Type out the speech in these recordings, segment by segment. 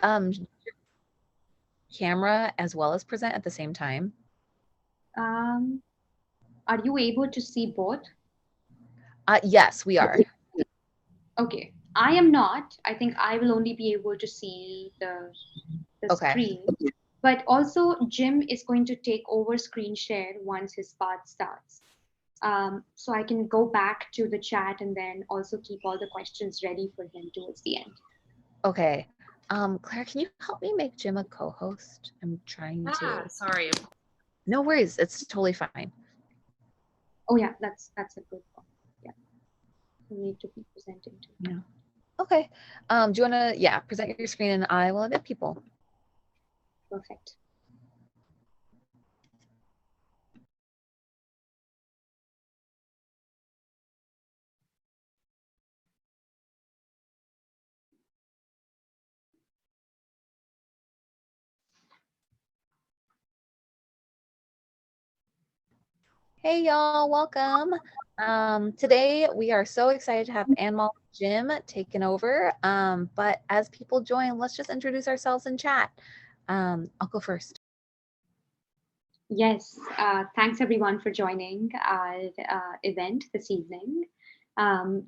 um, camera as well as present at the same time? Um, are you able to see both? Yes, we are. Okay, I am not. I think I will only be able to see the Okay. screen. But also, Jim is going to take over screen share once his part starts. So I can go back to the chat and then also keep all the questions ready for him towards the end. Okay. Claire, can you help me make Jim a co-host? I'm trying to. Sorry. No worries. It's totally fine. Oh yeah, that's a good one. Yeah, you need to be presenting too. Yeah. Okay. Do you want to, present your screen and I will edit people. Perfect. Hey y'all, welcome. Today we are so excited to have Anmol Jim taken over. But as people join, let's just introduce ourselves in chat. I'll go first. Yes, thanks everyone for joining our event this evening.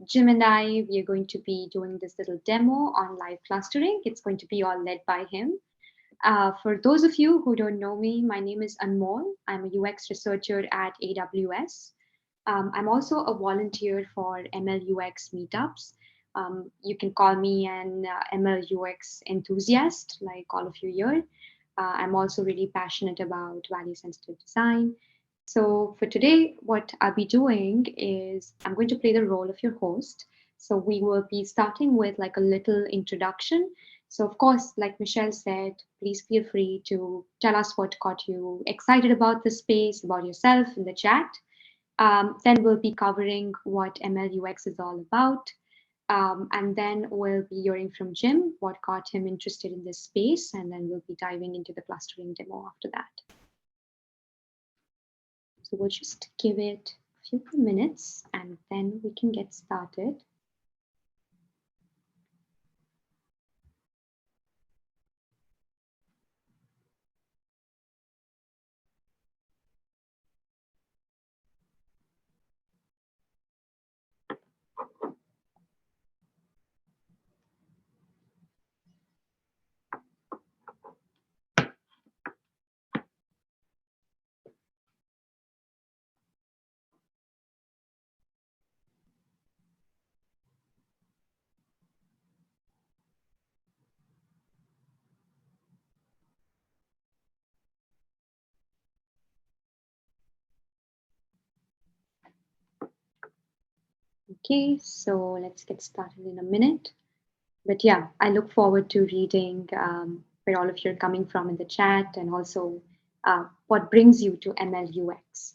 Jim and I, we are going to be doing this little demo on live clustering. It's going to be all led by him. For those of you who don't know me, my name is Anmol. I'm a UX researcher at AWS. I'm also a volunteer for MLUX meetups. You can call me an MLUX enthusiast, like all of you here. I'm also really passionate about value sensitive design. So for today, what I'll be doing is I'm going to play the role of your host. So we will be starting with like a little introduction. So of course, like Michelle said, please feel free to tell us what got you excited about the space, about yourself in the chat. Then we'll be covering what MLUX is all about. And then we'll be hearing from Jim, what got him interested in this space, and then we'll be diving into the clustering demo after that. So we'll just give it a few more minutes and then we can get started. Okay, so let's get started in a minute. But yeah, I look forward to reading where all of you are coming from in the chat and also what brings you to MLUX.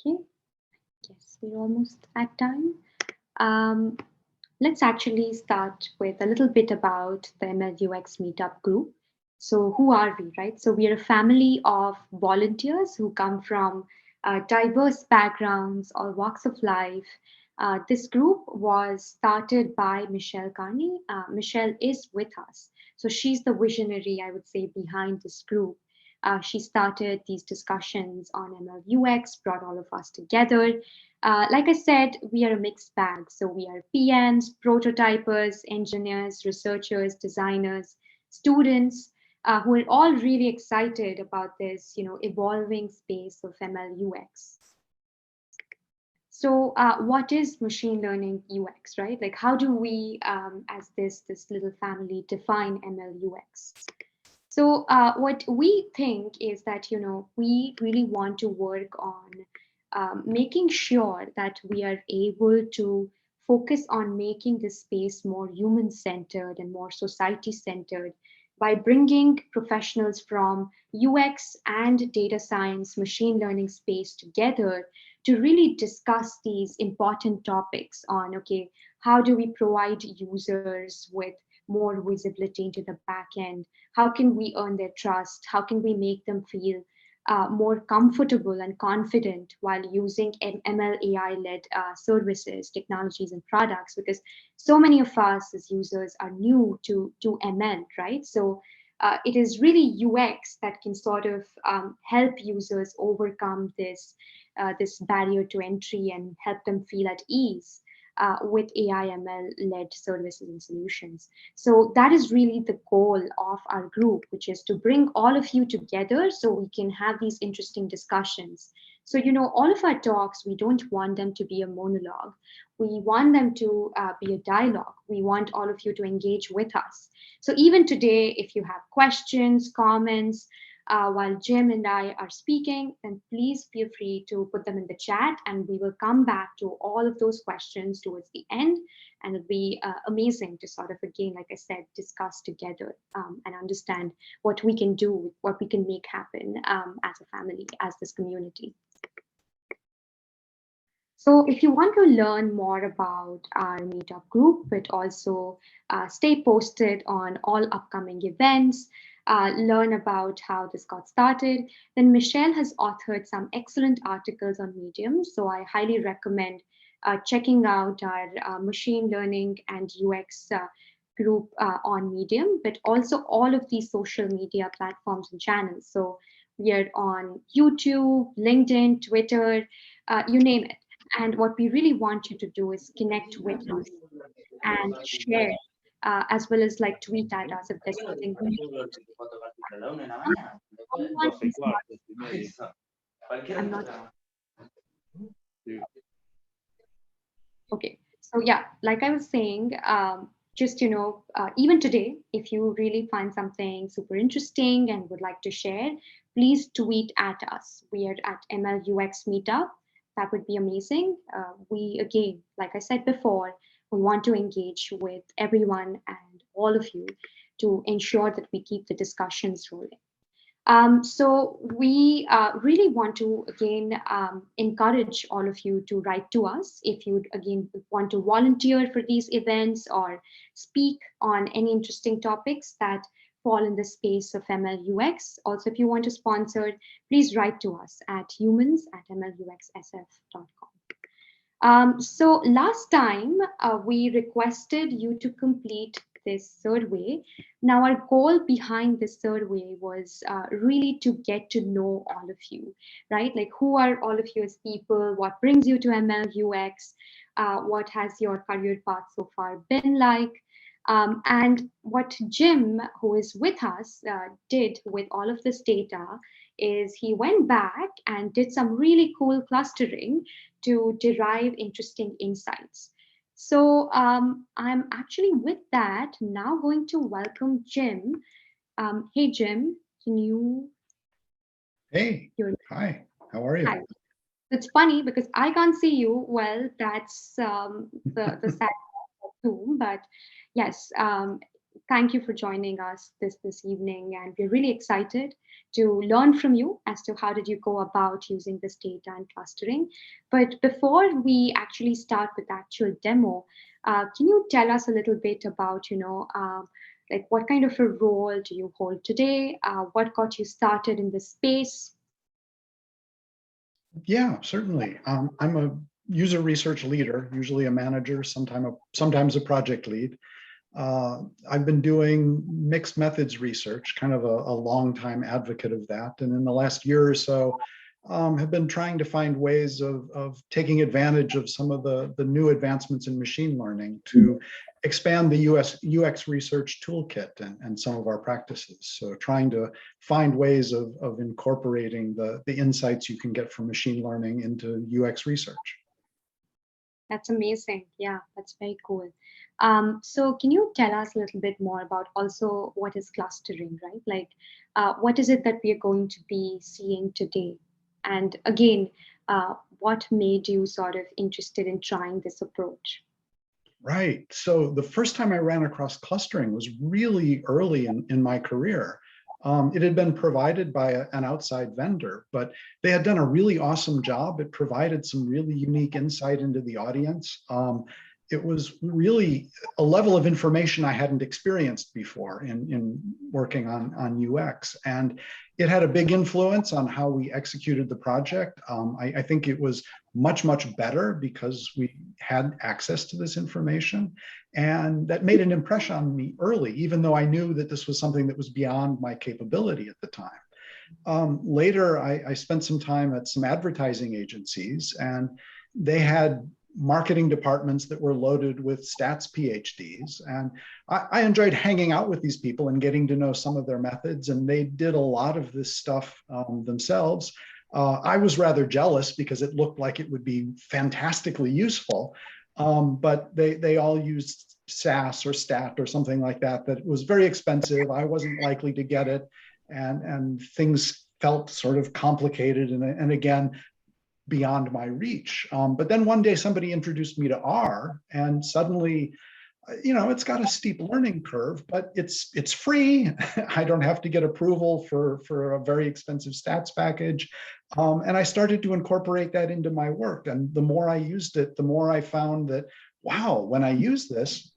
Okay, yes, we're almost at time. Um, let's actually start with a little bit about the MLUX meetup group. So who are we, right? So we are a family of volunteers who come from diverse backgrounds or walks of life. This group was started by Michelle Carney. Michelle is with us. So she's the visionary, I would say, behind this group. She started these discussions on MLUX, brought all of us together. Like I said, we are a mixed bag. So we are PMs, prototypers, engineers, researchers, designers, students who are all really excited about this, evolving space of ML/UX. So, what is machine learning UX, right? Like, how do we, as this little family, define ML/UX? So what we think is that, we really want to work on making sure that we are able to focus on making this space more human-centered and more society-centered by bringing professionals from UX and data science, machine learning space together to really discuss these important topics on, okay, how do we provide users with more visibility into the back end? How can we earn their trust? How can we make them feel more comfortable and confident while using ML AI-led services, technologies, and products? Because so many of us as users are new to ML, right? So it is really UX that can sort of help users overcome this barrier to entry and help them feel at ease with AI ML led services and solutions. So that is really the goal of our group, which is to bring all of you together so we can have these interesting discussions. So, all of our talks, we don't want them to be a monologue. We want them to be a dialogue. We want all of you to engage with us. So even today, if you have questions, comments, while Jim and I are speaking, then please feel free to put them in the chat and we will come back to all of those questions towards the end. And it'll be amazing to sort of, again, like I said, discuss together and understand what we can do, what we can make happen as a family, as this community. So if you want to learn more about our meetup group, but also stay posted on all upcoming events, learn about how this got started, then Michelle has authored some excellent articles on Medium. So I highly recommend checking out our machine learning and UX group on Medium, but also all of these social media platforms and channels. So we are on YouTube, LinkedIn, Twitter, you name it. And what we really want you to do is connect with us and share, as well as like tweet at us if there's something. I'm not. Okay. So yeah, like I was saying, just even today, if you really find something super interesting and would like to share, please tweet at us. We are at MLUX Meetup. That would be amazing. We, again, like I said before, we want to engage with everyone and all of you to ensure that we keep the discussions rolling. So we really want to, again, encourage all of you to write to us if you, again, want to volunteer for these events or speak on any interesting topics that fall in the space of MLUX. Also, if you want to sponsor, please write to us at humans@mluxsf.com. So last time we requested you to complete this survey. Now our goal behind this survey was really to get to know all of you, right? Like who are all of you as people? What brings you to MLUX? What has your career path so far been like? And what Jim, who is with us, did with all of this data is he went back and did some really cool clustering to derive interesting insights. So I'm actually with that now going to welcome Jim. Hey, Jim, can you? Hey, hi, how are you? Hi. It's funny because I can't see you. Well, that's the sad of Zoom, but yes, thank you for joining us this evening, and we're really excited to learn from you as to how did you go about using this data and clustering. But before we actually start with the actual demo, can you tell us a little bit about, like what kind of a role do you hold today? What got you started in this space? Yeah, certainly. I'm a user research leader, usually a manager, sometimes a project lead. I've been doing mixed methods research, kind of a long time advocate of that. And in the last year or so, have been trying to find ways of taking advantage of some of the new advancements in machine learning to expand the UX research toolkit and some of our practices. So trying to find ways of incorporating the insights you can get from machine learning into UX research. That's amazing. Yeah, that's very cool. So can you tell us a little bit more about also what is clustering, right? Like, what is it that we are going to be seeing today? And again, what made you sort of interested in trying this approach? Right. So the first time I ran across clustering was really early in my career. It had been provided by an outside vendor, but they had done a really awesome job. It provided some really unique insight into the audience. it was really a level of information I hadn't experienced before in working on UX. And it had a big influence on how we executed the project. I think it was much, much better because we had access to this information. And that made an impression on me early, even though I knew that this was something that was beyond my capability at the time. Later, I spent some time at some advertising agencies, and they had marketing departments that were loaded with stats PhDs. And I enjoyed hanging out with these people and getting to know some of their methods. And they did a lot of this stuff themselves. I was rather jealous because it looked like it would be fantastically useful. But they all used SAS or STAT or something like that, that was very expensive. I wasn't likely to get it. And things felt sort of complicated. And again, beyond my reach. But then one day somebody introduced me to R, and suddenly, it's got a steep learning curve, but it's free. I don't have to get approval for a very expensive stats package. And I started to incorporate that into my work. And the more I used it, the more I found that, wow, when I use this,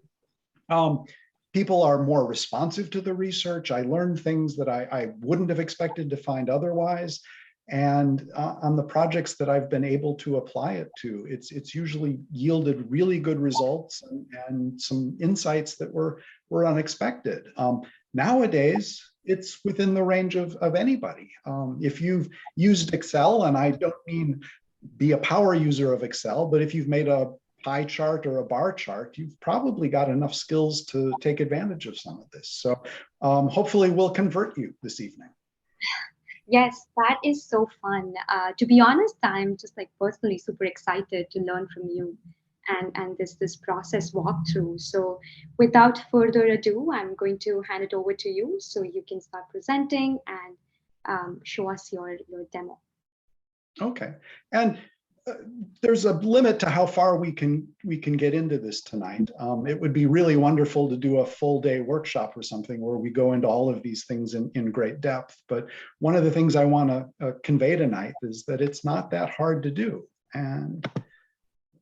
people are more responsive to the research. I learned things that I wouldn't have expected to find otherwise. And on the projects that I've been able to apply it to, it's usually yielded really good results and some insights that were unexpected. Nowadays, it's within the range of anybody. If you've used Excel, and I don't mean be a power user of Excel, but if you've made a pie chart or a bar chart, you've probably got enough skills to take advantage of some of this. So hopefully we'll convert you this evening. Yes, that is so fun. To be honest, I'm just like personally super excited to learn from you and this process walkthrough. So without further ado, I'm going to hand it over to you so you can start presenting and show us your demo. Okay. And there's a limit to how far we can get into this tonight. It would be really wonderful to do a full day workshop or something where we go into all of these things in great depth. But one of the things I want to convey tonight is that it's not that hard to do. And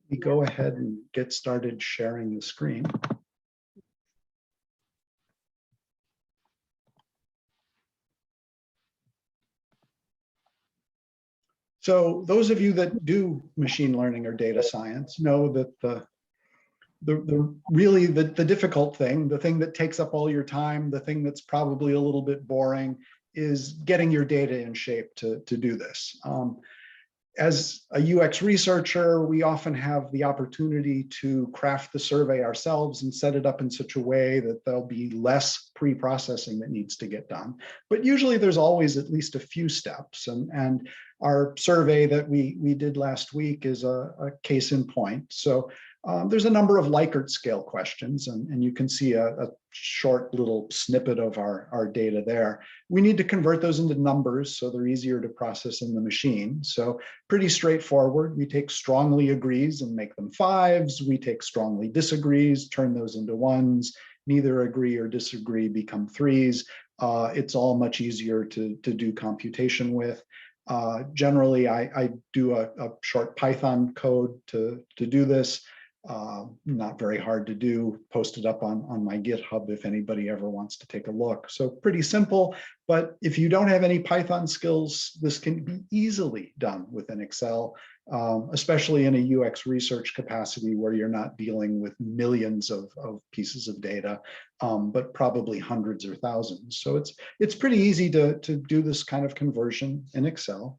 we go ahead and get started sharing the screen. So those of you that do machine learning or data science know that the difficult thing, the thing that takes up all your time, the thing that's probably a little bit boring, is getting your data in shape to do this. As a UX researcher, we often have the opportunity to craft the survey ourselves and set it up in such a way that there'll be less pre-processing that needs to get done. But usually there's always at least a few steps. And our survey that we did last week is a case in point. So there's a number of Likert scale questions, and you can see a short little snippet of our data there. We need to convert those into numbers so they're easier to process in the machine. So pretty straightforward. We take strongly agrees and make them 5s. We take strongly disagrees, turn those into 1s. Neither agree or disagree become 3s. It's all much easier to do computation with. Generally, I do a short Python code to do this. Not very hard to do, posted up on my GitHub if anybody ever wants to take a look. So pretty simple, but if you don't have any Python skills, this can be easily done within Excel, especially in a UX research capacity where you're not dealing with millions of pieces of data, but probably hundreds or thousands. So it's pretty easy to do this kind of conversion in Excel.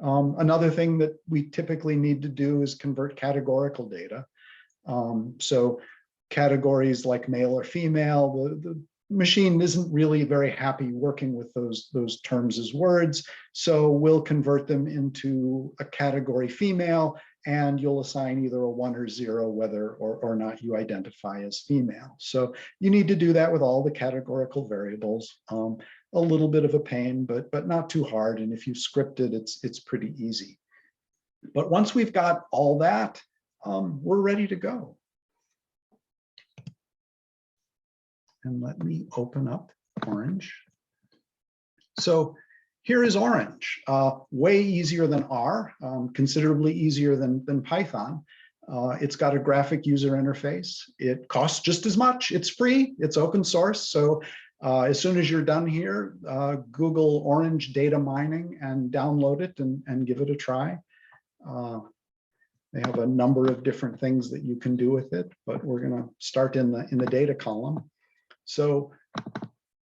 Another thing that we typically need to do is convert categorical data. So categories like male or female, the machine isn't really very happy working with those terms as words. So we'll convert them into a category female, and you'll assign either a 1 or 0 whether or not you identify as female. So you need to do that with all the categorical variables. A little bit of a pain, but not too hard. And if you script it, it's pretty easy. But once we've got all that, we're ready to go. And let me open up Orange. So here is Orange, way easier than R, considerably easier than Python. It's got a graphic user interface. It costs just as much. It's free. It's open source. So as soon as you're done here, Google Orange data mining and download it and give it a try. They have a number of different things that you can do with it, but we're going to start in the data column. So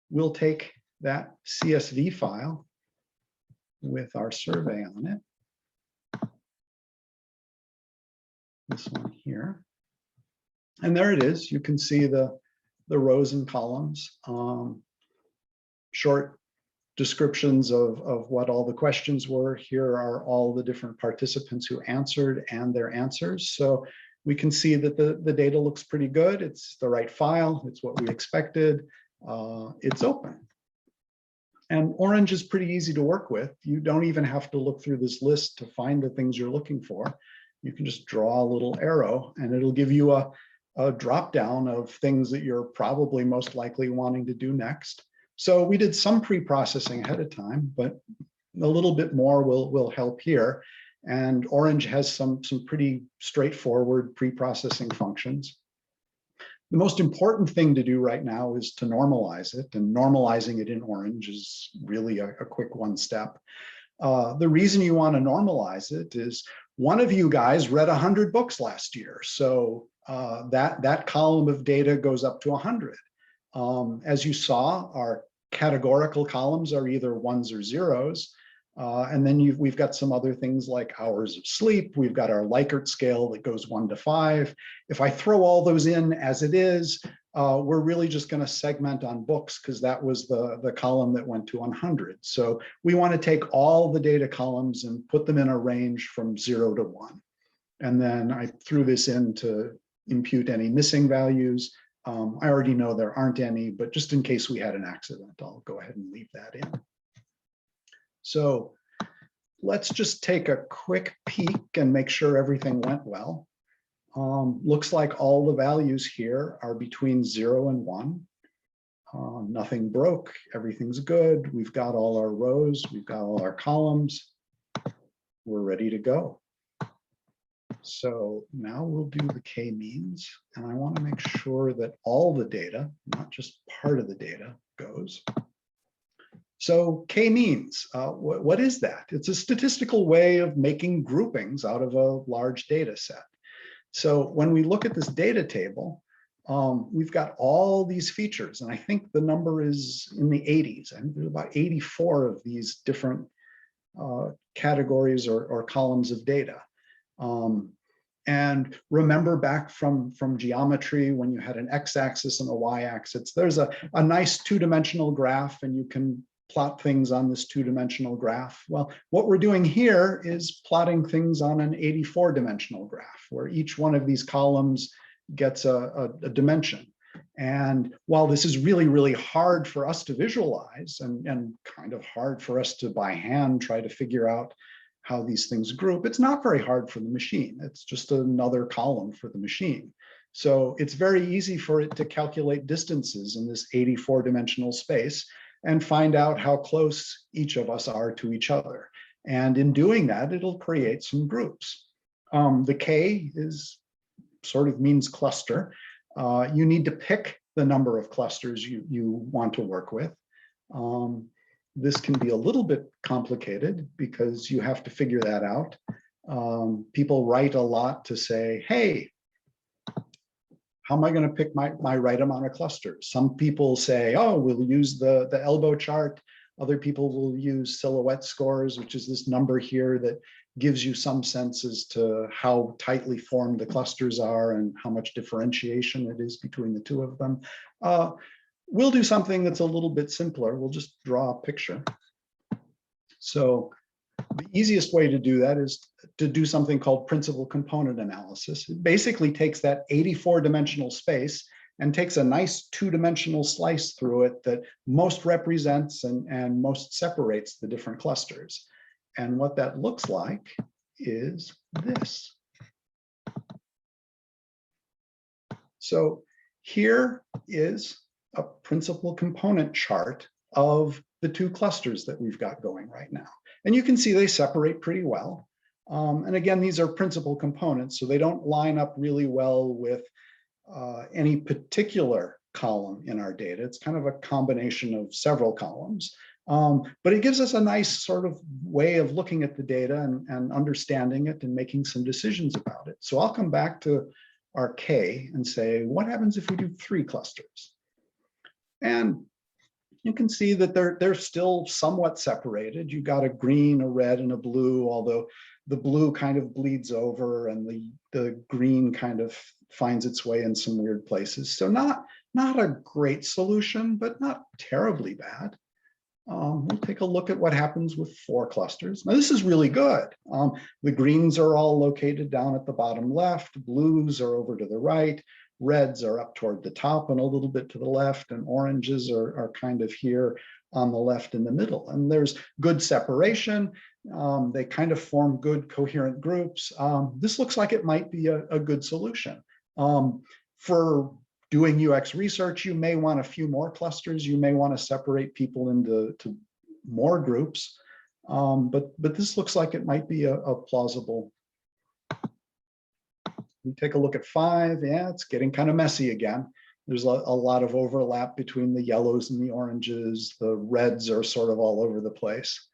we'll take that CSV file with our survey on it. This one here. And there it is. You can see the rows and columns, short descriptions of what all the questions were. Here are all the different participants who answered and their answers. So we can see that the data looks pretty good. It's the right file. It's what we expected. It's open. And Orange is pretty easy to work with. You don't even have to look through this list to find the things you're looking for. You can just draw a little arrow and it'll give you a drop down of things that you're probably most likely wanting to do next. So we did some pre-processing ahead of time, but a little bit more will help here. And Orange has some pretty straightforward pre-processing functions. The most important thing to do right now is to normalize it, and normalizing it in Orange is really a quick one step. The reason you want to normalize it is one of you guys read 100 books last year. So that column of data goes up to 100. As you saw, our categorical columns are either ones or zeros. And then we've got some other things like hours of sleep. We've got our Likert scale that goes 1 to 5. If I throw all those in as it is, we're really just going to segment on books because that was the column that went to 100. So we want to take all the data columns and put them in a range from 0 to 1. And then I threw this in to impute any missing values. I already know there aren't any, but just in case we had an accident, I'll go ahead and leave that in. So let's just take a quick peek and make sure everything went well. Looks like all the values here are between 0 and 1. Nothing broke, everyth's good. We've got all our rows, we've got all our columns. We're ready to go. So now we'll do the k-means, and I want to make sure that all the data, not just part of the data, goes. So k-means, what is that? It's a statistical way of making groupings out of a large data set. So when we look at this data table, we've got all these features, and I think the number is in the 80s. I think there's about 84 of these different categories or columns of data. And remember back from geometry when you had an x-axis and a y-axis, there's a nice two-dimensional graph and you can plot things on this two-dimensional graph. Well, what we're doing here is plotting things on an 84-dimensional graph where each one of these columns gets a dimension. And while this is really, really hard for us to visualize and kind of hard for us to by hand try to figure out how these things group, it's not very hard for the machine. It's just another column for the machine. So it's very easy for it to calculate distances in this 84-dimensional space and find out how close each of us are to each other. And in doing that, it'll create some groups. The K is sort of means cluster. You need to pick the number of clusters you want to work with. This can be a little bit complicated because you have to figure that out. People write a lot to say, hey, how am I going to pick my right amount of clusters? Some people say, oh, we'll use the elbow chart. Other people will use silhouette scores, which is this number here that gives you some sense as to how tightly formed the clusters are and how much differentiation it is between the two of them. We'll do something that's a little bit simpler. We'll just draw a picture. So the easiest way to do that is to do something called principal component analysis. It basically takes that 84-dimensional space and takes a nice two-dimensional slice through it that most represents and most separates the different clusters. And what that looks like is this. So here is a principal component chart of the two clusters that we've got going right now. And you can see they separate pretty well. And again, these are principal components, so they don't line up really well with any particular column in our data. It's kind of a combination of several columns. But it gives us a nice sort of way of looking at the data and understanding it and making some decisions about it. So I'll come back to our K and say, what happens if we do 3 clusters? And you can see that they're still somewhat separated. You've got a green, a red, and a blue, although the blue kind of bleeds over and the green kind of finds its way in some weird places. So not a great solution, but not terribly bad. We'll take a look at what happens with 4 clusters. Now, this is really good. The greens are all located down at the bottom left, blues are over to the right, reds are up toward the top and a little bit to the left, and oranges are kind of here on the left in the middle. And there's good separation. They kind of form good coherent groups. This looks like it might be a good solution. For doing UX research, you may want a few more clusters. You may want to separate people into more groups, but this looks like it might be a plausible. We take a look at 5. Yeah, it's getting kind of messy again. There's a lot of overlap between the yellows and the oranges. The reds are sort of all over the place.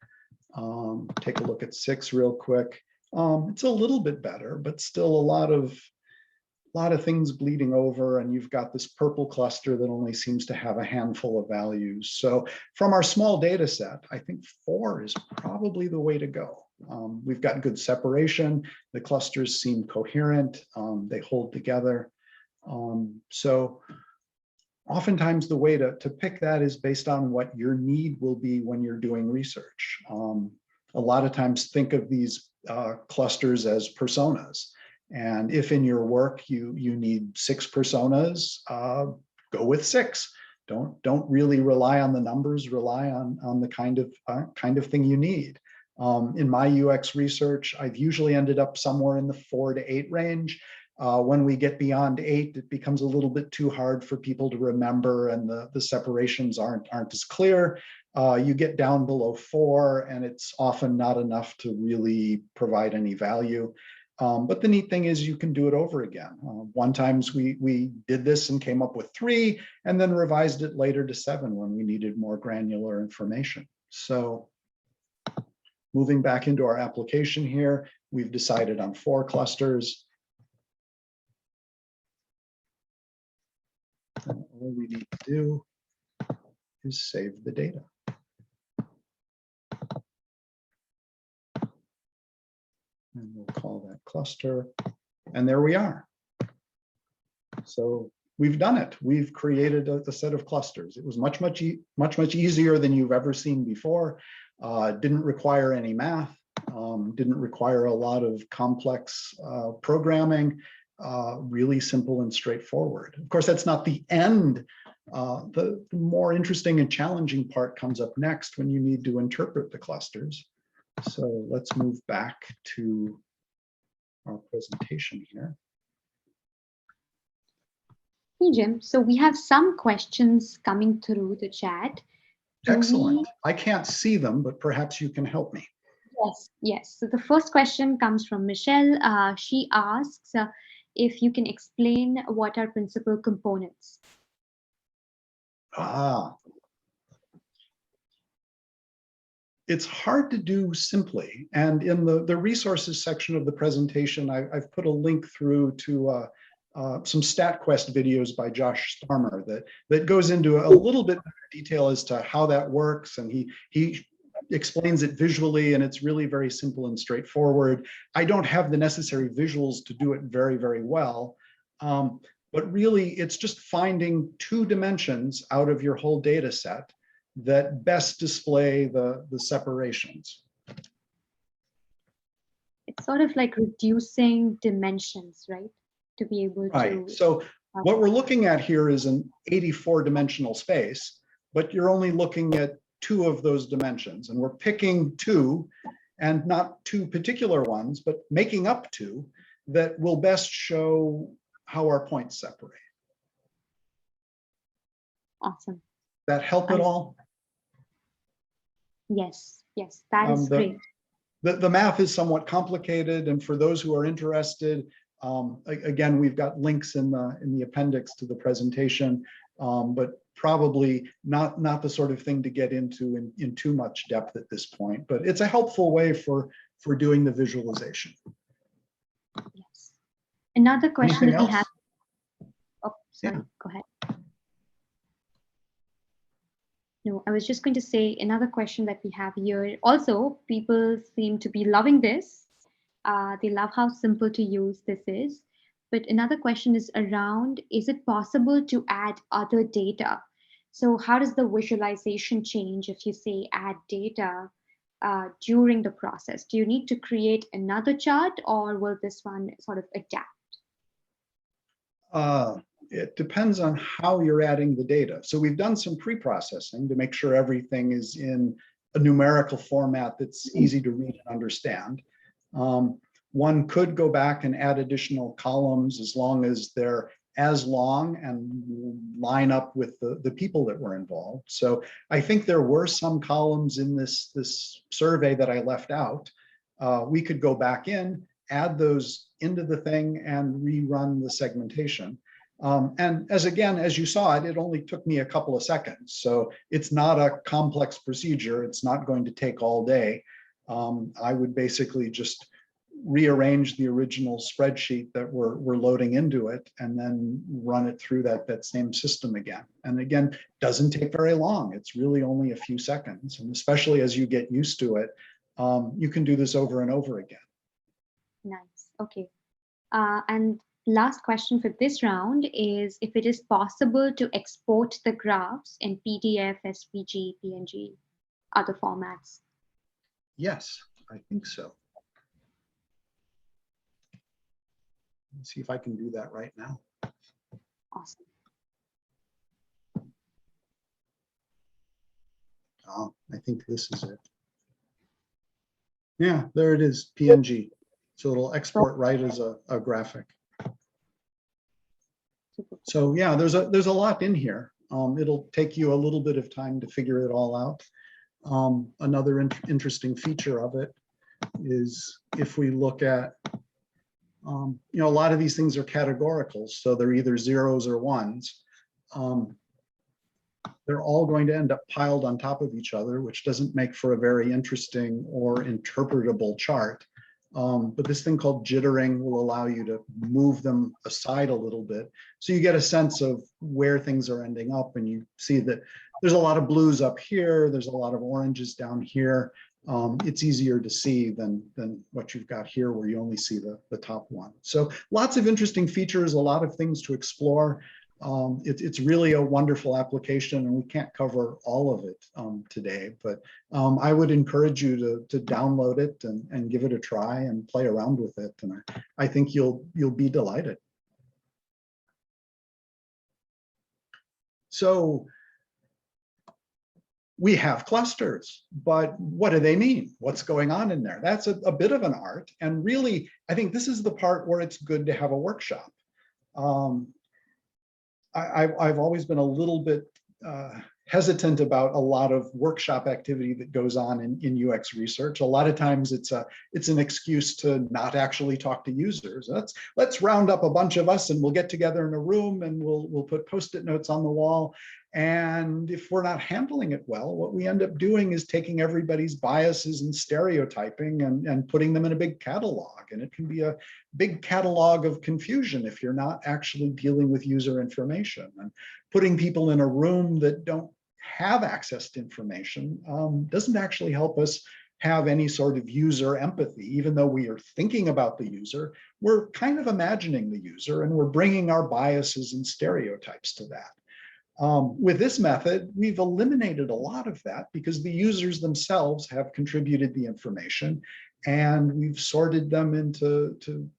Take a look at 6 real quick. It's a little bit better, but still a lot of things bleeding over, and you've got this purple cluster that only seems to have a handful of values. So from our small data set, I think 4 is probably the way to go. We've got good separation. The clusters seem coherent. They hold together. So oftentimes the way to pick that is based on what your need will be when you're doing research. A lot of times think of these clusters as personas. And if in your work you need 6 personas, go with 6. Don't really rely on the numbers. Rely on the kind of thing you need. In my UX research, I've usually ended up somewhere in the 4 to 8 range. When we get beyond 8, it becomes a little bit too hard for people to remember, and the separations aren't as clear. You get down below 4, and it's often not enough to really provide any value. But the neat thing is you can do it over again. One time we did this and came up with 3, and then revised it later to 7 when we needed more granular information. So moving back into our application here, we've decided on 4 clusters. And all we need to do is save the data. And we'll call that cluster. And there we are. So we've done it. We've created a set of clusters. It was much easier than you've ever seen before. Didn't require any math. Didn't require a lot of complex programming. Really simple and straightforward. Of course, that's not the end. The more interesting and challenging part comes up next when you need to interpret the clusters. So let's move back to our presentation here. Hey, Jim. So we have some questions coming through the chat. Excellent. I can't see them, but perhaps you can help me. Yes. So the first question comes from Michelle. She asks if you can explain what are principal components. It's hard to do simply. And in the resources section of the presentation, I've put a link through to some StatQuest videos by Josh Starmer that goes into a little bit more detail as to how that works. And he explains it visually, and it's really very simple and straightforward. I don't have the necessary visuals to do it very, very well. But really, it's just finding 2 dimensions out of your whole data set that best display the separations. It's sort of like reducing dimensions, right? To be able to. Right. So what we're looking at here is an 84-dimensional space, but you're only looking at 2 of those dimensions, and we're picking 2, and not 2 particular ones, but making up 2 that will best show how our points separate. Awesome. That help at all? Yes, that is great. the math is somewhat complicated, and for those who are interested, again, we've got links in the appendix to the presentation, but probably not the sort of thing to get into in too much depth at this point. But it's a helpful way for doing the visualization. Yes. Another question Anything that we else? have. Oh, sorry. Yeah. Go ahead. No, I was just going to say another question that we have here. Also, people seem to be loving this. They love how simple to use this is. But another question is around, is it possible to add other data? So how does the visualization change if you say add data during the process? Do you need to create another chart, or will this one sort of adapt? It depends on how you're adding the data. So we've done some pre-processing to make sure everything is in a numerical format that's easy to read and understand. One could go back and add additional columns as long as they're as long and line up with the people that were involved. So I think there were some columns in this survey that I left out. We could go back in, add those into the thing, and rerun the segmentation. And as you saw it only took me a couple of seconds. So it's not a complex procedure. It's not going to take all day. I would basically just rearrange the original spreadsheet that we're loading into it and then run it through that same system again. And again, doesn't take very long. It's really only a few seconds. And especially as you get used to it, you can do this over and over again. Nice. Okay. And last question for this round is if it is possible to export the graphs in PDF, SVG, PNG, other formats. Yes, I think so. Let's see if I can do that right now. Awesome. Oh, I think this is it. Yeah, there it is, PNG. So it'll export right as a graphic. So yeah, there's a lot in here. It'll take you a little bit of time to figure it all out. Another interesting feature of it is if we look at, a lot of these things are categorical, so they're either zeros or ones. They're all going to end up piled on top of each other, which doesn't make for a very interesting or interpretable chart. But this thing called jittering will allow you to move them aside a little bit. So you get a sense of where things are ending up, and you see that there's a lot of blues up here, there's a lot of oranges down here. It's easier to see than what you've got here where you only see the top one. So lots of interesting features, a lot of things to explore. It's really a wonderful application, and we can't cover all of it today, but I would encourage you to download it and give it a try and play around with it. And I think you'll be delighted. So we have clusters, but what do they mean? What's going on in there? That's a bit of an art. And really, I think this is the part where it's good to have a workshop. I've always been a little bit hesitant about a lot of workshop activity that goes on in UX research. A lot of times it's an excuse to not actually talk to users. Let's round up a bunch of us and we'll get together in a room and we'll put Post-it notes on the wall. And if we're not handling it well, what we end up doing is taking everybody's biases and stereotyping and putting them in a big catalog. And it can be a big catalog of confusion if you're not actually dealing with user information. And putting people in a room that don't have access to information doesn't actually help us have any sort of user empathy. Even though we are thinking about the user, we're kind of imagining the user and we're bringing our biases and stereotypes to that. With this method, we've eliminated a lot of that because the users themselves have contributed the information, and we've sorted them into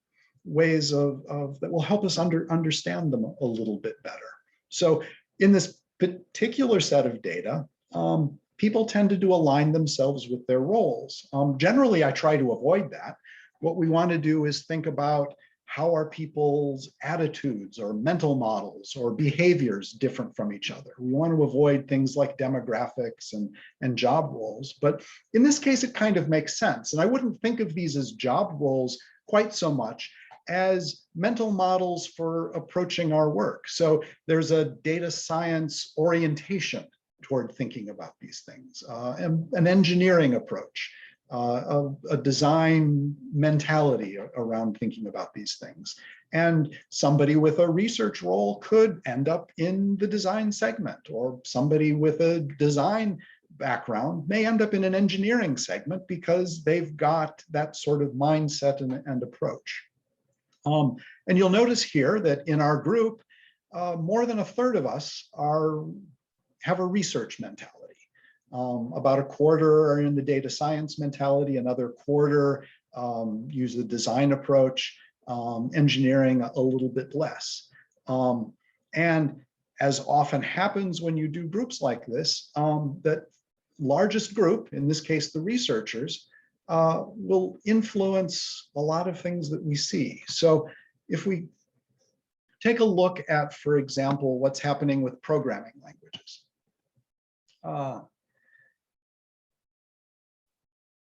ways of that will help us understand them a little bit better. So in this particular set of data, people tend to align themselves with their roles. Generally, I try to avoid that. What we want to do is think about how are people's attitudes or mental models or behaviors different from each other. We want to avoid things like demographics and job roles. But in this case, it kind of makes sense. And I wouldn't think of these as job roles quite so much as mental models for approaching our work. So there's a data science orientation toward thinking about these things, an engineering approach, a design mentality around thinking about these things. And somebody with a research role could end up in the design segment, or somebody with a design background may end up in an engineering segment because they've got that sort of mindset and approach. And you'll notice here that in our group, more than a third of us have a research mentality. About a quarter are in the data science mentality, another quarter use the design approach, engineering a little bit less. And as often happens when you do groups like this, that largest group, in this case, the researchers, will influence a lot of things that we see. So if we take a look at, for example, what's happening with programming languages.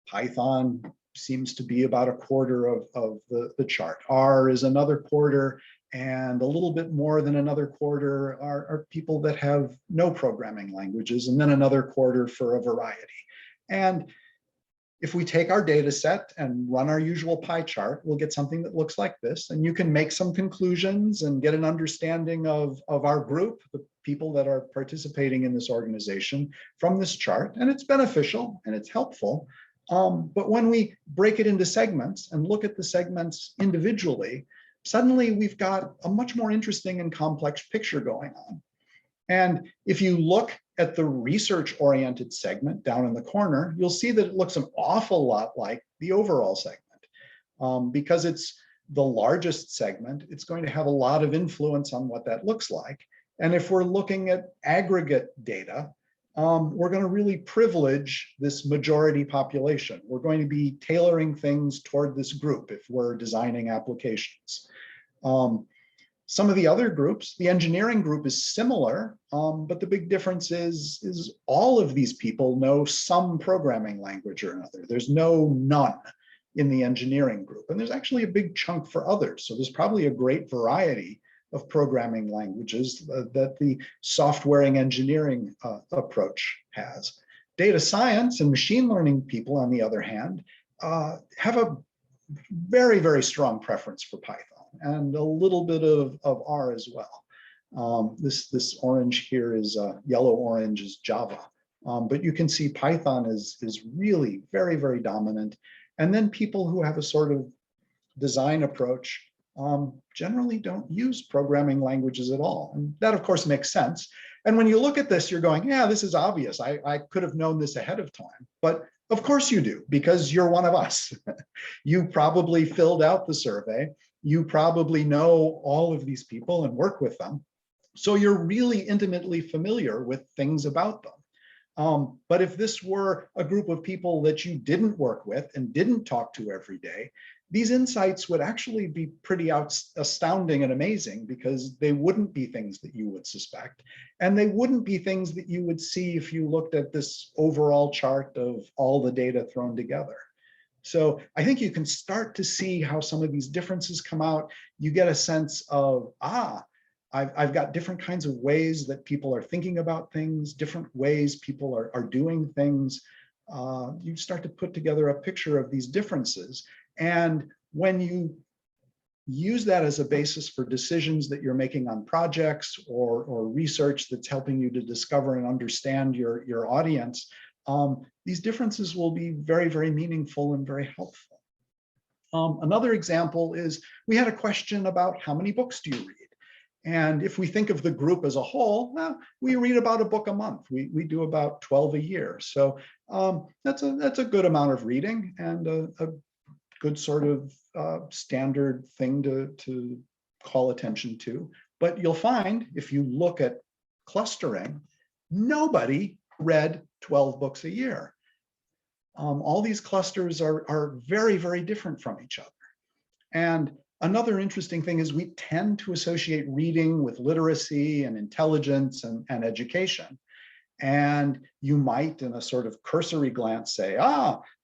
Python seems to be about a quarter of the chart. R is another quarter, and a little bit more than another quarter are people that have no programming languages, and then another quarter for a variety. And if we take our data set and run our usual pie chart, we'll get something that looks like this. And you can make some conclusions and get an understanding of our group, the people that are participating in this organization, from this chart. And it's beneficial and it's helpful. But when we break it into segments and look at the segments individually, suddenly we've got a much more interesting and complex picture going on. And if you look at the research-oriented segment down in the corner, you'll see that it looks an awful lot like the overall segment. Because it's the largest segment, it's going to have a lot of influence on what that looks like. And if we're looking at aggregate data, we're going to really privilege this majority population. We're going to be tailoring things toward this group if we're designing applications. Some of the other groups, the engineering group is similar, but the big difference is all of these people know some programming language or another. There's none in the engineering group, and there's actually a big chunk for others. So there's probably a great variety of programming languages that the software engineering approach has. Data science and machine learning people, on the other hand, have a very, very strong preference for Python and a little bit of R as well. This orange here is yellow-orange is Java. But you can see Python is really very, very dominant. And then people who have a sort of design approach generally don't use programming languages at all. And that, of course, makes sense. And when you look at this, you're going, yeah, this is obvious. I could have known this ahead of time. But of course you do, because you're one of us. You probably filled out the survey. You probably know all of these people and work with them. So you're really intimately familiar with things about them. But if this were a group of people that you didn't work with and didn't talk to every day, these insights would actually be pretty astounding and amazing, because they wouldn't be things that you would suspect. And they wouldn't be things that you would see if you looked at this overall chart of all the data thrown together. So I think you can start to see how some of these differences come out. You get a sense of, I've got different kinds of ways that people are thinking about things, different ways people are doing things. You start to put together a picture of these differences. And when you use that as a basis for decisions that you're making on projects or research that's helping you to discover and understand your audience, these differences will be very, very meaningful and very helpful. Another example is, we had a question about how many books do you read? And if we think of the group as a whole, well, we read about a book a month. We do about 12 a year. So that's a good amount of reading, and a good sort of standard thing to call attention to. But you'll find, if you look at clustering, nobody read 12 books a year. All these clusters are very, very different from each other. And Another interesting thing is we tend to associate reading with literacy and intelligence and education. And you might, in a sort of cursory glance, say,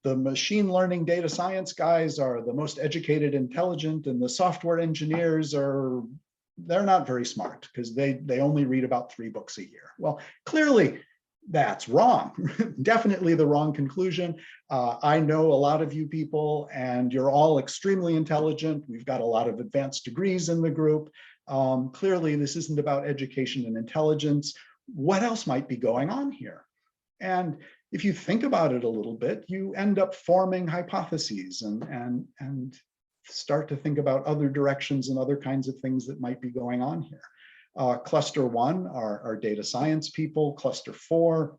the machine learning data science guys are the most educated, intelligent, and the software engineers they're not very smart because they only read about 3 books a year. Well, clearly that's wrong. Definitely the wrong conclusion. I know a lot of you people, and you're all extremely intelligent. We've got a lot of advanced degrees in the group. Clearly, this isn't about education and intelligence. What else might be going on here? And if you think about it a little bit, you end up forming hypotheses and start to think about other directions and other kinds of things that might be going on here. Cluster 1 are data science people. Cluster 4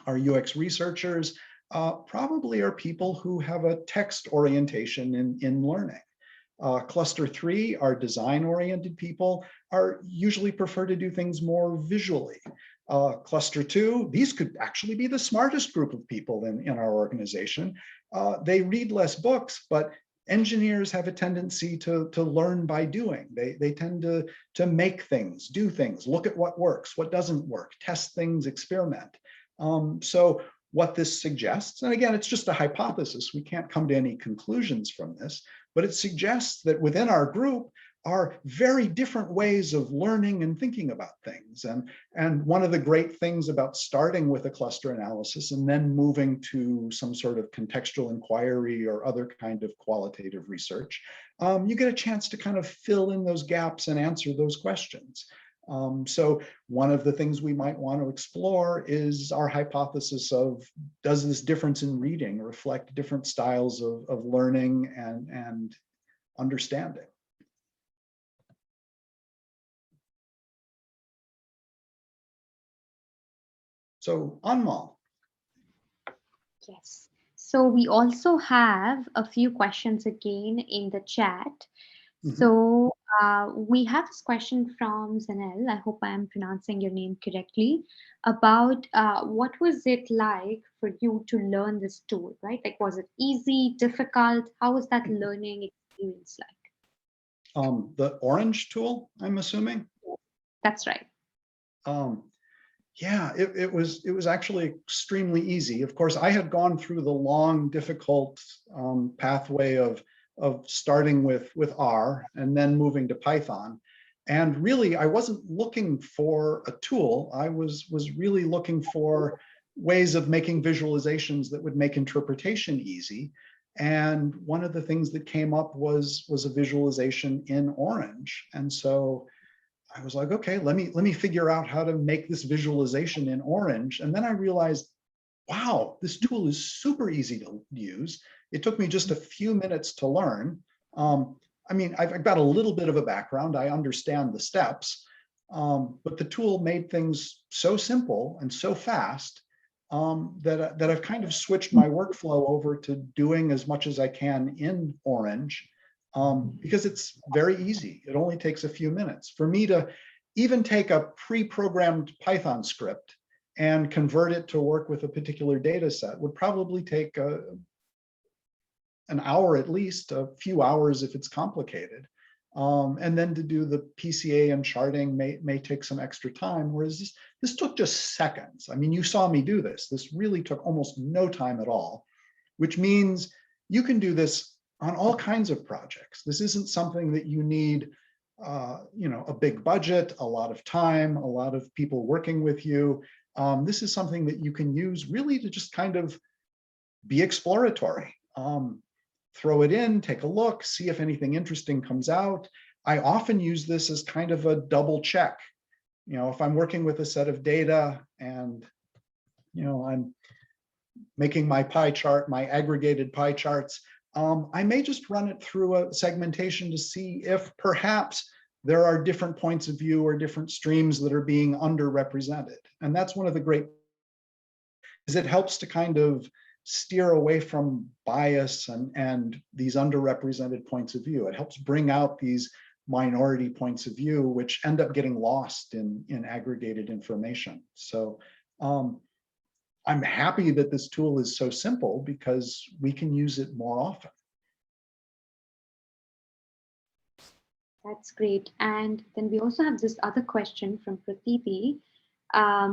are UX researchers, probably are people who have a text orientation in learning. Cluster 3 are design-oriented people, are usually prefer to do things more visually. Cluster 2, these could actually be the smartest group of people in our organization. They read less books, but engineers have a tendency to learn by doing. They tend to make things, do things, look at what works, what doesn't work, test things, experiment. So what this suggests, and again, it's just a hypothesis, we can't come to any conclusions from this, but it suggests that within our group are very different ways of learning and thinking about things. And one of the great things about starting with a cluster analysis and then moving to some sort of contextual inquiry or other kind of qualitative research, you get a chance to kind of fill in those gaps and answer those questions. So one of the things we might want to explore is our hypothesis of, does this difference in reading reflect different styles of learning and understanding? So Anmol. Yes. So we also have a few questions again in the chat. So we have this question from Zanel, I hope I am pronouncing your name correctly, about what was it like for you to learn this tool, right? Like, was it easy, difficult? How was that learning experience like? The orange tool, I'm assuming? That's right. Yeah, it was actually extremely easy. Of course, I had gone through the long, difficult pathway of starting with R and then moving to Python. And really, I wasn't looking for a tool. I was really looking for ways of making visualizations that would make interpretation easy. And one of the things that came up was a visualization in Orange. And so I was like, okay, let me figure out how to make this visualization in Orange. And then I realized, wow, this tool is super easy to use. It took me just a few minutes to learn. I mean, I've got a little bit of a background. I understand the steps, but the tool made things so simple and so fast that I've kind of switched my workflow over to doing as much as I can in Orange. Because it's very easy. It only takes a few minutes. For me to even take a pre-programmed Python script and convert it to work with a particular data set would probably take an hour at least, a few hours if it's complicated. And then to do the PCA and charting may take some extra time, whereas this took just seconds. I mean, you saw me do this. This really took almost no time at all, which means you can do this on all kinds of projects. This isn't something that you need, a big budget, a lot of time, a lot of people working with you. This is something that you can use really to just kind of be exploratory. Throw it in, take a look, see if anything interesting comes out. I often use this as kind of a double check. If I'm working with a set of data and, I'm making my pie chart, my aggregated pie charts, I may just run it through a segmentation to see if perhaps there are different points of view or different streams that are being underrepresented. And that's one of the great, is it helps to kind of steer away from bias and these underrepresented points of view. It helps bring out these minority points of view, which end up getting lost in aggregated information. So I'm happy that this tool is so simple because we can use it more often. That's great. And then we also have this other question from Pratiti.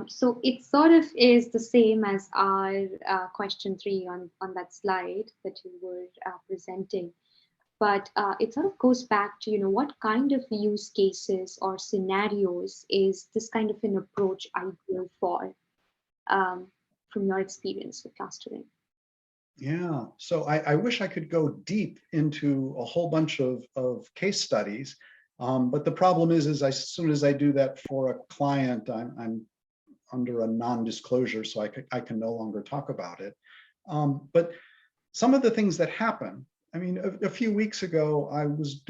So it sort of is the same as our question 3 on that slide that you were presenting. But it sort of goes back to, what kind of use cases or scenarios is this kind of an approach ideal for, um, from your experience with clustering? Yeah, so I wish I could go deep into a whole bunch of case studies, but the problem is as soon as I do that for a client, I'm under a non-disclosure, so I can no longer talk about it. But some of the things that happen, I mean, a few weeks ago, I was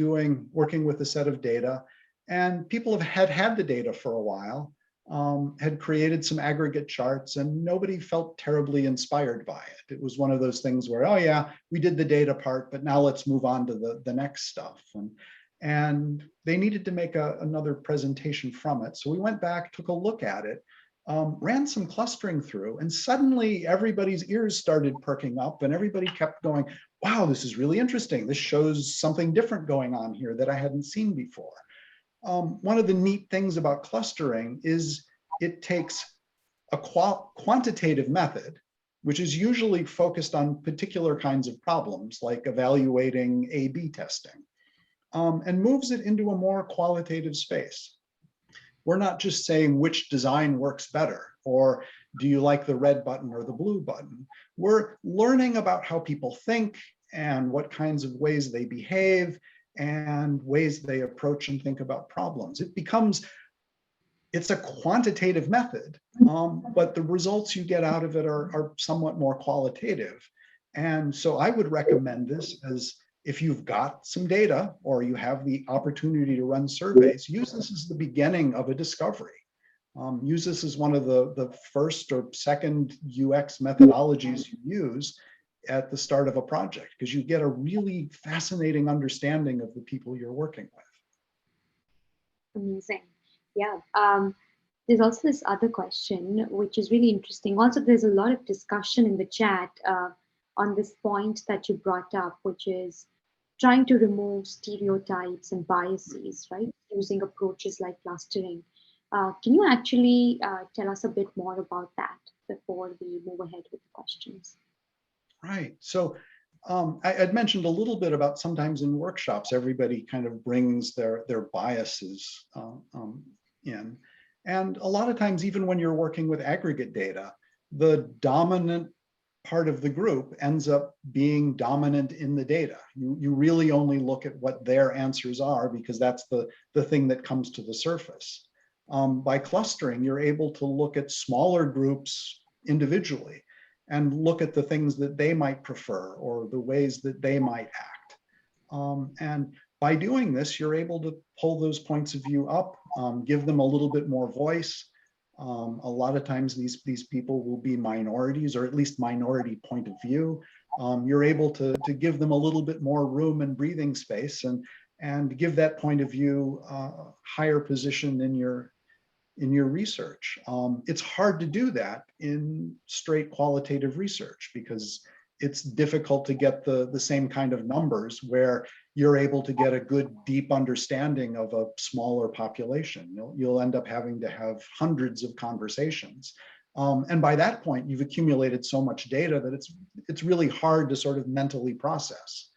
working with a set of data, and people had the data for a while, had created some aggregate charts, and nobody felt terribly inspired by it. It was one of those things where, oh yeah, we did the data part, but now let's move on to the next stuff. And they needed to make another presentation from it. So we went back, took a look at it, ran some clustering through, and suddenly everybody's ears started perking up and everybody kept going, wow, this is really interesting. This shows something different going on here that I hadn't seen before. One of the neat things about clustering is it takes a quantitative method, which is usually focused on particular kinds of problems like evaluating A/B testing, and moves it into a more qualitative space. We're not just saying which design works better, or do you like the red button or the blue button? We're learning about how people think and what kinds of ways they behave and ways they approach and think about problems. It's a quantitative method, but the results you get out of it are somewhat more qualitative. And so I would recommend this as, if you've got some data or you have the opportunity to run surveys, use this as the beginning of a discovery. Use this as one of the first or second UX methodologies you use at the start of a project, because you get a really fascinating understanding of the people you're working with. Amazing. Yeah. There's also this other question, which is really interesting. Also, there's a lot of discussion in the chat on this point that you brought up, which is trying to remove stereotypes and biases, right? Using approaches like clustering. Can you actually tell us a bit more about that before we move ahead with the questions? Right. So I'd mentioned a little bit about sometimes in workshops, everybody kind of brings their biases in. And a lot of times, even when you're working with aggregate data, the dominant part of the group ends up being dominant in the data. You really only look at what their answers are because that's the thing that comes to the surface. By clustering, you're able to look at smaller groups individually and look at the things that they might prefer or the ways that they might act. And by doing this, you're able to pull those points of view up, give them a little bit more voice. A lot of times these people will be minorities, or at least minority point of view. You're able to give them a little bit more room and breathing space and give that point of view higher position in your research. It's hard to do that in straight qualitative research because it's difficult to get the same kind of numbers where you're able to get a good deep understanding of a smaller population. You'll end up having to have hundreds of conversations. And by that point, you've accumulated so much data that it's really hard to sort of mentally process.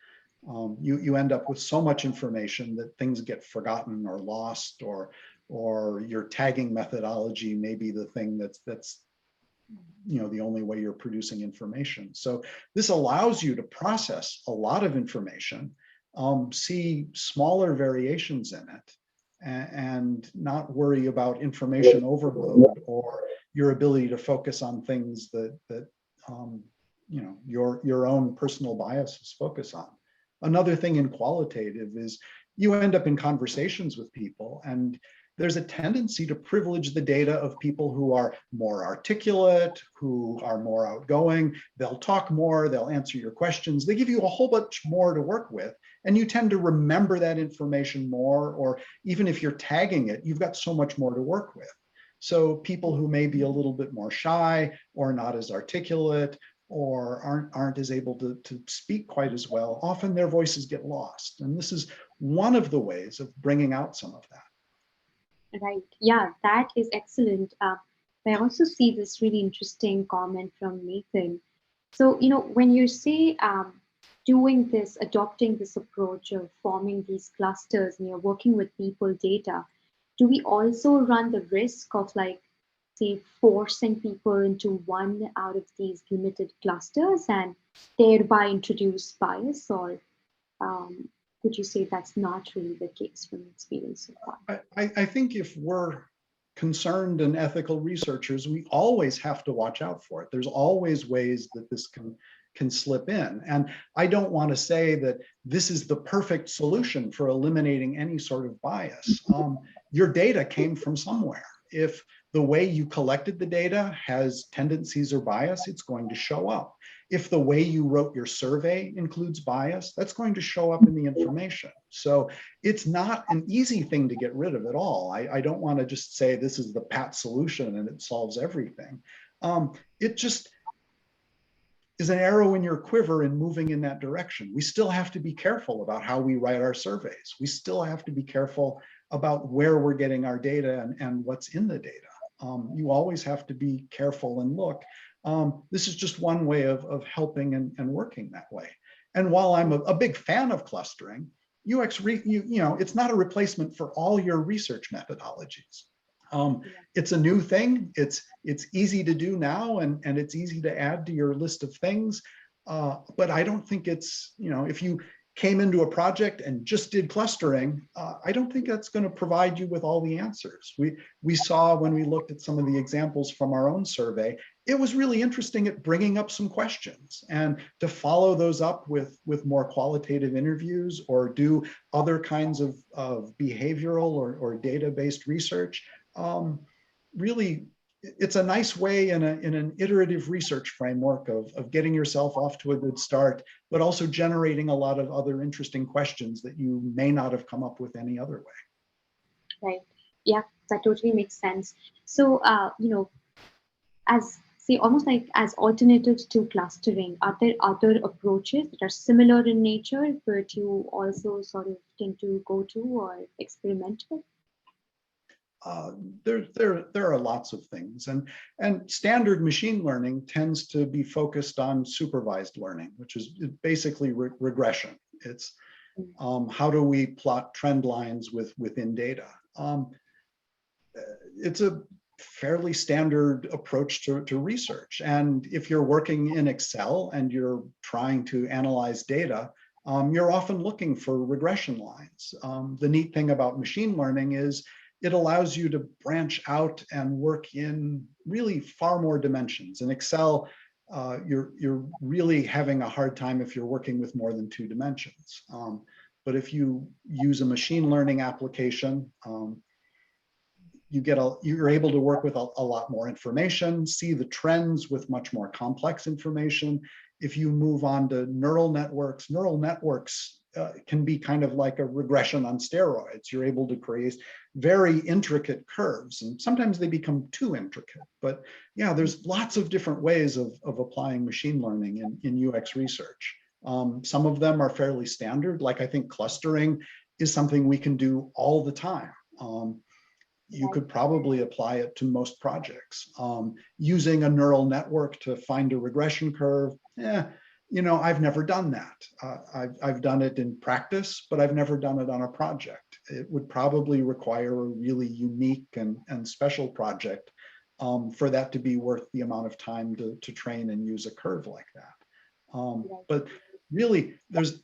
You end up with so much information that things get forgotten or lost, or your tagging methodology may be the thing that's the only way you're producing information. So this allows you to process a lot of information, see smaller variations in it, and not worry about information overload or your ability to focus on things that your own personal biases focus on. Another thing in qualitative is you end up in conversations with people, and there's a tendency to privilege the data of people who are more articulate, who are more outgoing. They'll talk more, they'll answer your questions. They give you a whole bunch more to work with, and you tend to remember that information more, or even if you're tagging it, you've got so much more to work with. So people who may be a little bit more shy or not as articulate or aren't as able to speak quite as well, often their voices get lost. And this is one of the ways of bringing out some of that. Right. Yeah, that is excellent. I also see this really interesting comment from Nathan. So, when you say doing this, adopting this approach of forming these clusters and you're working with people data, do we also run the risk of, like, say, forcing people into one out of these limited clusters and thereby introduce bias? Or would you say that's not really the case from experience so far? I think if we're concerned and ethical researchers, we always have to watch out for it. There's always ways that this can slip in. And I don't want to say that this is the perfect solution for eliminating any sort of bias. Your data came from somewhere. If the way you collected the data has tendencies or bias, it's going to show up. If the way you wrote your survey includes bias, that's going to show up in the information. So it's not an easy thing to get rid of at all. I don't want to just say this is the pat solution and it solves everything. It just is an arrow in your quiver in moving in that direction. We still have to be careful about how we write our surveys. We still have to be careful about where we're getting our data and what's in the data. You always have to be careful and look. This is just one way of helping and working that way. And while I'm a big fan of clustering, it's not a replacement for all your research methodologies. It's a new thing. It's easy to do now, and it's easy to add to your list of things. But I don't think it's, if you came into a project and just did clustering, I don't think that's going to provide you with all the answers. We saw when we looked at some of the examples from our own survey, it was really interesting at bringing up some questions, and to follow those up with more qualitative interviews or do other kinds of behavioral or data-based research. Really, it's a nice way in an iterative research framework of getting yourself off to a good start, but also generating a lot of other interesting questions that you may not have come up with any other way. Right. Yeah, that totally makes sense. So, as say, almost like as alternatives to clustering, are there other approaches that are similar in nature, but you also sort of tend to go to or experiment with? There are lots of things, and standard machine learning tends to be focused on supervised learning, which is basically regression. It's how do we plot trend lines within data. It's a fairly standard approach to research, and if you're working in Excel and you're trying to analyze data, you're often looking for regression lines. The neat thing about machine learning is it allows you to branch out and work in really far more dimensions. In Excel, you're really having a hard time if you're working with more than 2 dimensions. But if you use a machine learning application, you're able to work with a lot more information, see the trends with much more complex information. If you move on to neural networks can be kind of like a regression on steroids. You're able to create very intricate curves, and sometimes they become too intricate. But yeah, there's lots of different ways of applying machine learning in UX research. Some of them are fairly standard, like I think clustering is something we can do all the time. You could probably apply it to most projects. Using a neural network to find a regression curve, I've never done that. I've done it in practice, but I've never done it on a project. It would probably require a really unique and special project for that to be worth the amount of time to train and use a curve like that. But really, there's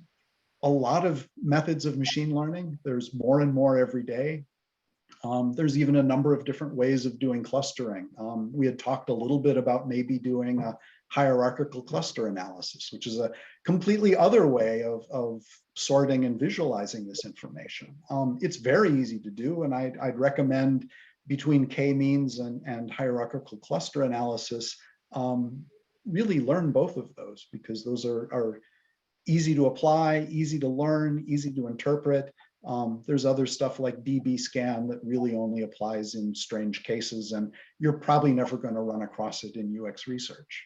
a lot of methods of machine learning. There's more and more every day. There's even a number of different ways of doing clustering. We had talked a little bit about maybe doing a hierarchical cluster analysis, which is a completely other way of sorting and visualizing this information. It's very easy to do, and I'd recommend between k-means and hierarchical cluster analysis, really learn both of those, because those are easy to apply, easy to learn, easy to interpret. There's other stuff like DB scan that really only applies in strange cases, and you're probably never going to run across it in UX research.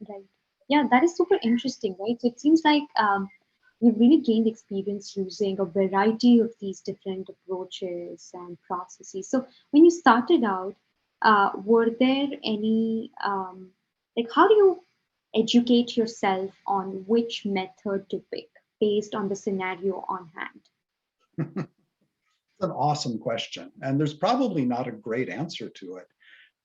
Right. Yeah, that is super interesting, right? So it seems like you've really gained experience using a variety of these different approaches and processes. So when you started out, were there any, like, how do you educate yourself on which method to pick based on the scenario on hand? It's an awesome question, and there's probably not a great answer to it.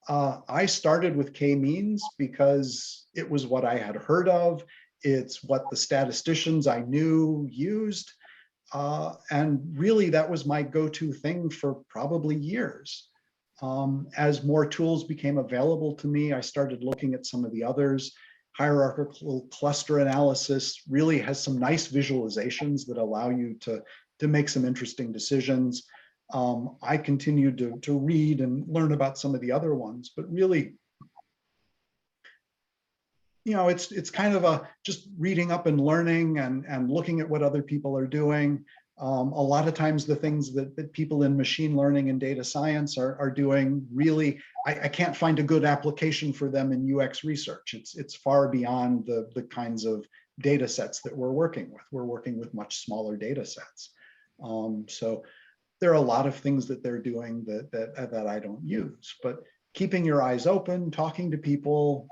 I started with k-means because it was what I had heard of. It's what the statisticians I knew used. And really, that was my go-to thing for probably years. As more tools became available to me, I started looking at some of the others. Hierarchical cluster analysis really has some nice visualizations that allow you to make some interesting decisions. I continued to read and learn about some of the other ones, but really, it's kind of just reading up and learning and looking at what other people are doing. A lot of times the things that people in machine learning and data science are doing, really, I can't find a good application for them in UX research. It's far beyond the kinds of data sets that we're working with. We're working with much smaller data sets. So there are a lot of things that they're doing that I don't use, but keeping your eyes open, talking to people.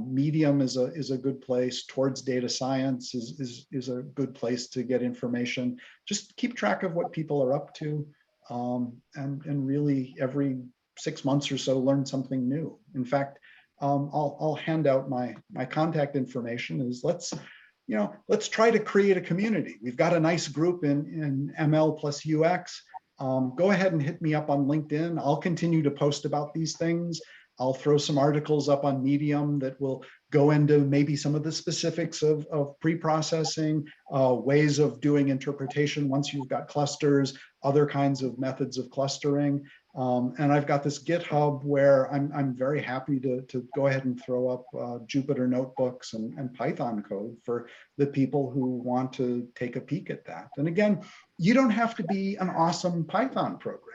Medium is a good place. Towards data science is a good place to get information. Just keep track of what people are up to, and really every 6 months or so learn something new. In fact, I'll hand out my contact information. Is let's try to create a community. We've got a nice group in ML plus UX. Go ahead and hit me up on LinkedIn. I'll continue to post about these things. I'll throw some articles up on Medium that will go into maybe some of the specifics of pre-processing, ways of doing interpretation once you've got clusters, other kinds of methods of clustering. And I've got this GitHub where I'm very happy to go ahead and throw up Jupyter notebooks and Python code for the people who want to take a peek at that. And again, you don't have to be an awesome Python programmer.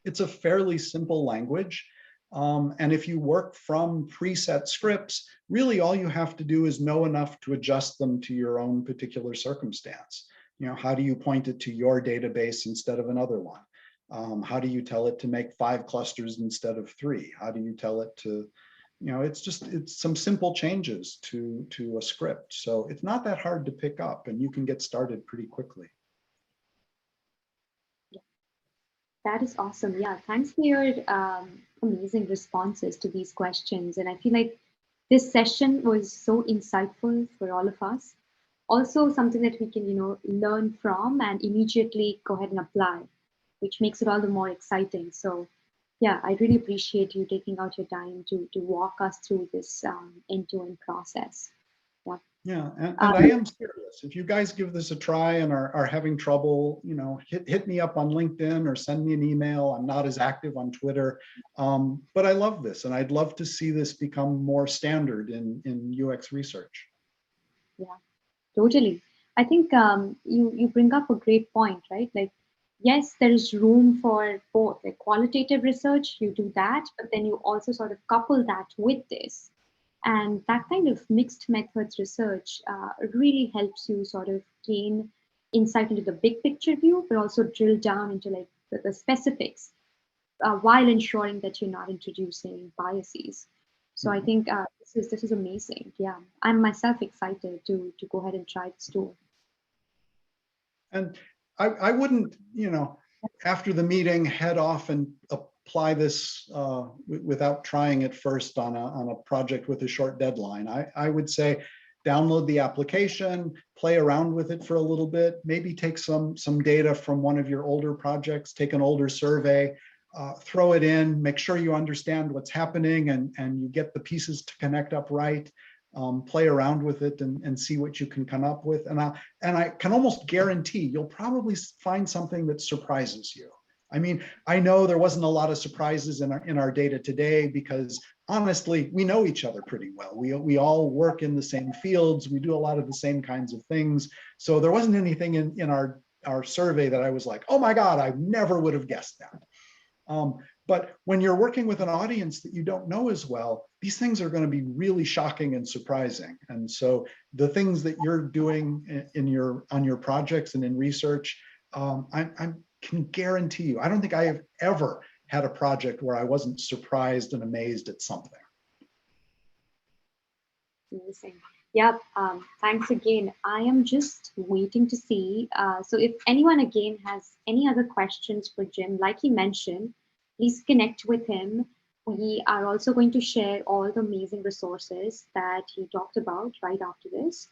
It's a fairly simple language. And if you work from preset scripts, really all you have to do is know enough to adjust them to your own particular circumstance. How do you point it to your database instead of another one? How do you tell it to make 5 clusters instead of 3? How do you tell it to, it's some simple changes to a script. So it's not that hard to pick up, and you can get started pretty quickly. That is awesome. Yeah, thanks for your amazing responses to these questions. And I feel like this session was so insightful for all of us. Also something that we can, learn from and immediately go ahead and apply, which makes it all the more exciting. So yeah, I really appreciate you taking out your time to walk us through this end-to-end process. Yeah, and I am serious. If you guys give this a try and are having trouble, hit me up on LinkedIn or send me an email. I'm not as active on Twitter, but I love this, and I'd love to see this become more standard in UX research. Yeah, totally. I think you bring up a great point, right? Like, yes, there is room for both. Like qualitative research, you do that, but then you also sort of couple that with this. And that kind of mixed methods research really helps you sort of gain insight into the big picture view, but also drill down into like the specifics while ensuring that you're not introducing biases. So I think this is amazing. Yeah, I'm myself excited to go ahead and try this tool. And I wouldn't, after the meeting, head off and apply this without trying it first on a project with a short deadline. I would say download the application, play around with it for a little bit, maybe take some data from one of your older projects, take an older survey, throw it in, make sure you understand what's happening and you get the pieces to connect up right. Play around with it and see what you can come up with. And I can almost guarantee you'll probably find something that surprises you. I mean, I know there wasn't a lot of surprises in our data today because honestly, we know each other pretty well. We all work in the same fields. We do a lot of the same kinds of things. So there wasn't anything in our survey that I was like, oh my God, I never would have guessed that. But when you're working with an audience that you don't know as well, these things are going to be really shocking and surprising. And so the things that you're doing on your projects and in research, I can guarantee you, I don't think I have ever had a project where I wasn't surprised and amazed at something. Amazing. Yep. Thanks again. I am just waiting to see. So if anyone again has any other questions for Jim, like he mentioned, please connect with him. We are also going to share all the amazing resources that he talked about right after this.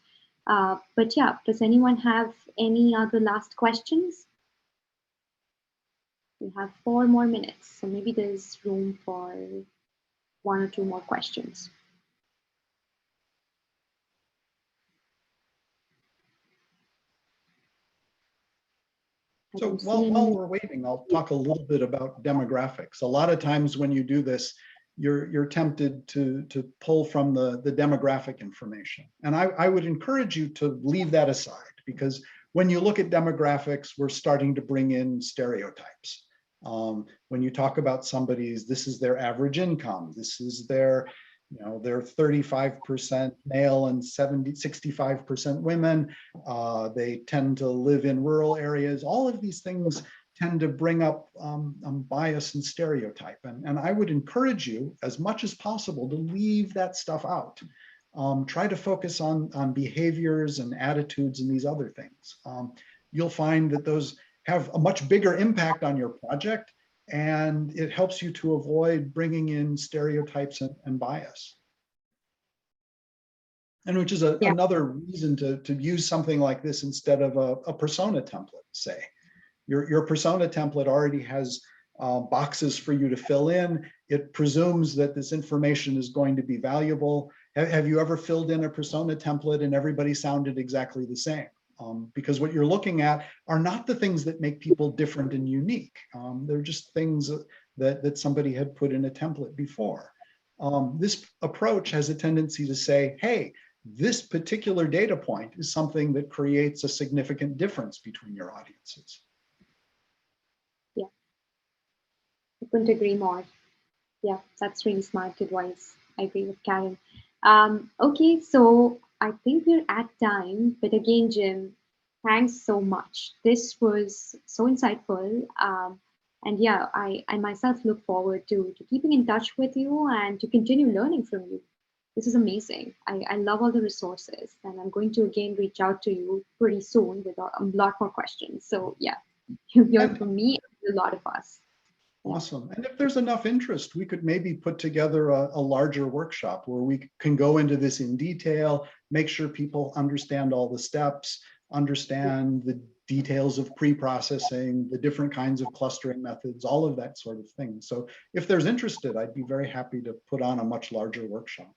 But yeah, does anyone have any other last questions? We have 4 more minutes, so maybe there's room for 1 or 2 more questions. So while we're waiting, I'll talk a little bit about demographics. A lot of times when you do this, you're tempted to pull from the demographic information. And I would encourage you to leave that aside, because when you look at demographics, we're starting to bring in stereotypes. When you talk about somebody's, this is their average income, this is their, they're 35% male and 65% women. They tend to live in rural areas. All of these things tend to bring up bias and stereotype. And I would encourage you as much as possible to leave that stuff out. Try to focus on behaviors and attitudes and these other things. You'll find that those have a much bigger impact on your project, and it helps you to avoid bringing in stereotypes and bias. And which is another reason to use something like this instead of a persona template, say. Your persona template already has boxes for you to fill in. It presumes that this information is going to be valuable. Have you ever filled in a persona template and everybody sounded exactly the same? Because what you're looking at are not the things that make people different and unique. They're just things that somebody had put in a template before. This approach has a tendency to say, hey, this particular data point is something that creates a significant difference between your audiences. Yeah, I couldn't agree more. Yeah, that's really smart advice. I agree with Karen. Okay, so I think we're at time, but again, Jim, thanks so much. This was so insightful. And yeah, I myself look forward to keeping in touch with you and to continue learning from you. This is amazing. I love all the resources, and I'm going to again reach out to you pretty soon with a lot more questions. So yeah, you hear from me and a lot of us. Awesome. And if there's enough interest, we could maybe put together a larger workshop where we can go into this in detail, make sure people understand all the steps, understand the details of pre-processing, the different kinds of clustering methods, all of that sort of thing. So if there's interested, I'd be very happy to put on a much larger workshop.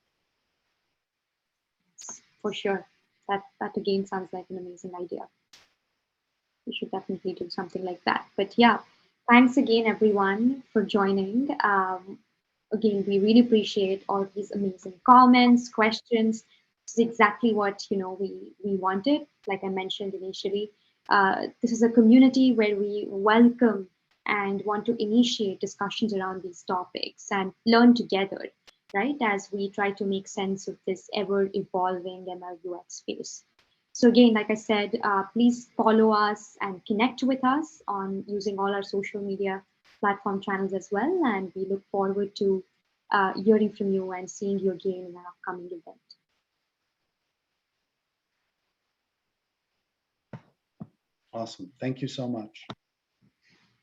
For sure. That again sounds like an amazing idea. We should definitely do something like that. But yeah, thanks again, everyone, for joining. Again, we really appreciate all of these amazing comments, questions. This is exactly what we wanted. Like I mentioned initially, this is a community where we welcome and want to initiate discussions around these topics and learn together, right? As we try to make sense of this ever-evolving MLUX space. So again, like I said, please follow us and connect with us on using all our social media platform channels as well. And we look forward to hearing from you and seeing you again in an upcoming event. Awesome. Thank you so much.